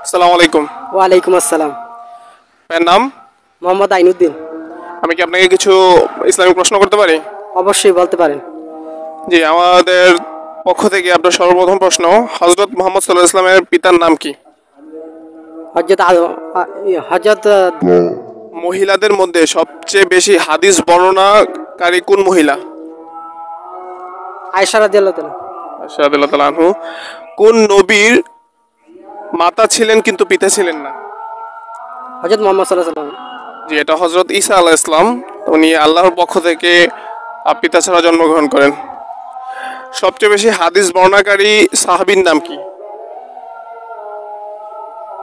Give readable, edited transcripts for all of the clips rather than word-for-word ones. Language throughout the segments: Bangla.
আসসালামু আলাইকুম। ওয়ালাইকুম আসসালাম। আপনার নাম? মোহাম্মদ আইনুদ্দিন। আমি কি আপনাকে কিছু ইসলামিক প্রশ্ন করতে পারি? অবশ্যই বলতে পারেন। জি, আমাদের পক্ষ থেকে আপনার সর্বপ্রথম প্রশ্ন, হযরত মুহাম্মদ সাল্লাল্লাহু আলাইহি ওয়াসাল্লামের পিতার নাম কি? হজরত মহিলাদের মধ্যে সবচেয়ে বেশি হাদিস বর্ণনাকারী কোন মহিলা? আয়েশা রাদিয়াল্লাহু তাআলা। আয়েশা রাদিয়াল্লাহু তাআলা আনহু। কোন নবীর মাতা ছিলেন কিন্তু পিতা ছিলেন না? হজরত মুহাম্মদ সাল্লাল্লাহু আলাইহি ওয়াসাল্লাম। জি, এটা হযরত ঈসা আলাইহিস সালাম। উনি আল্লাহর পক্ষ থেকে পিতা ছাড়া জন্মগ্রহণ করেন। সবচেয়ে বেশি হাদিস বর্ণনাকারী সাহাবীর নাম কি?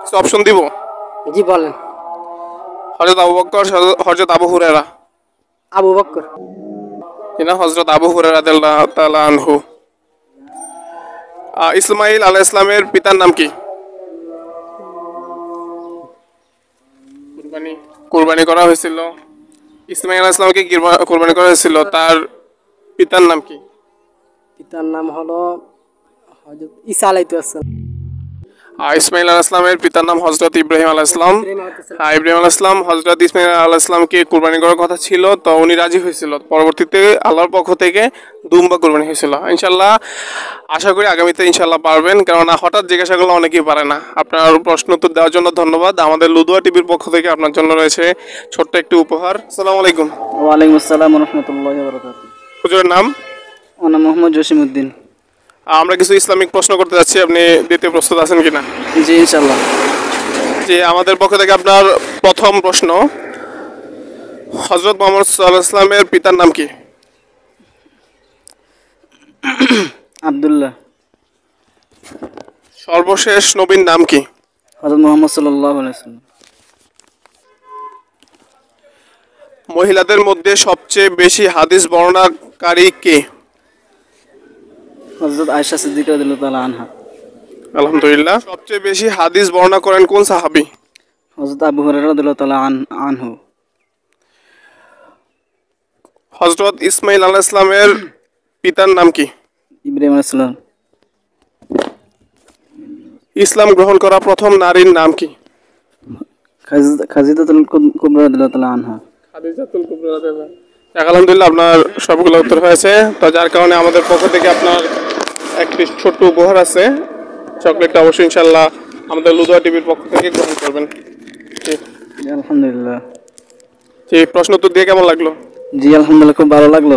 কিছু অপশন দিব? জি বলেন। হযরত আবু বকর, হযরত আবু হুরায়রা। আবু বকর। কিনা হযরত আবু হুরায়রা রাদিয়াল্লাহু তাআলা আনহু। ইসমাঈল আলাইহিস সালামের পিতার নাম কি? কুরবানি করা হয়েছিল। ইসমাঈল আলাইহিস সালামকে কুরবানি করা হয়েছিল, তার পিতার নাম কি? পিতার নাম হলো হযরত ঈসা আলাইহিস সালাম। ইসমাঈল আলাইহিস সালামের পিতার নাম হযরত ইব্রাহিম আলাইহিস সালাম। ইব্রাহিম আলাইহিস সালাম হযরত ইসমাঈল আলাইহিস সালামকে কুরবানি করার কথা ছিল, তো উনি রাজি হয়েছিল। পরবর্তীতে আল্লাহর পক্ষ থেকে দুম্বা কুরবানি হয়েছিল। ইনশাআল্লাহ আশা করি আগামীতে ইনশাআল্লাহ পারবেন, কেননা হঠাৎ জিজ্ঞাসা করলে অনেকেই পারে না। আপনার প্রশ্ন উত্তর দেওয়ার জন্য ধন্যবাদ। আমাদের লুদুয়া টিভির পক্ষ থেকে আপনার জন্য রয়েছে ছোট্ট একটি উপহার। আসসালামু আলাইকুম। ওয়ালাইকুম আসসালাম ওয়া রাহমাতুল্লাহি ওয়া বারাকাতুহু। হুজুরের নাম? আমার নাম মোহাম্মদ জসিমউদ্দিন। আমরা কিছু ইসলামিক প্রশ্ন করতে যাচ্ছি, আপনি দিতে প্রস্তুত আছেন কিনা? জি ইনশাআল্লাহ। জি, আমাদের পক্ষ থেকে আপনার প্রথম প্রশ্ন, হযরত মুহাম্মদ সাল্লাল্লাহু আলাইহি ওয়াসাল্লামের পিতার নাম কি? আব্দুল্লাহ। সর্বশেষ নবীর নাম কি? হযরত মুহাম্মদ সাল্লাল্লাহু আলাইহি ওয়াসাল্লাম। মহিলাদের মধ্যে সবচেয়ে বেশি হাদিস বর্ণনাকারী কে? হযরত আয়েশা সিদ্দিকা রাদিয়াল্লাহু তাআলা আনহা। আলহামদুলিল্লাহ। সবচেয়ে বেশি হাদিস বর্ণনা করেন কোন সাহাবী? হযরত আবু হুরায়রা রাদিয়াল্লাহু তাআলা আনহু। হযরত ইসমাঈল আলাইহিস সালামের পিতার নাম কি? ইব্রাহিম আলাইহিস সালাম। ইসলাম গ্রহণ করা প্রথম নারীর নাম কি? খাদিজাতুল কুবরা রাদিয়াল্লাহু তাআলা আনহা। খাদিজাতুল কুবরা রাদিয়াল্লাহু তাআলা। আলহামদুলিল্লাহ, আপনার সবগুলো উত্তর হয়েছে, তো যার কারণে আমাদের পক্ষ থেকে আপনার একটি ছোট্ট উপহার আছে। চকলেটটা অবশ্যই ইনশাআল্লাহ আমাদের লুদুয়া টিভির পক্ষ থেকে গ্রহণ করবেন। জি আলহামদুলিল্লাহ। জি, প্রশ্ন উত্তর দিয়ে কেমন লাগলো? জি আলহামদুলিল্লাহ, খুব ভালো লাগলো।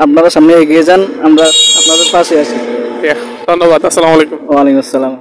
আপনারা সামনে এগিয়ে যান, আমরা আপনাদের পাশে আছি। ধন্যবাদ। আসসালামু আলাইকুম। ওয়ালাইকুম আসসালাম।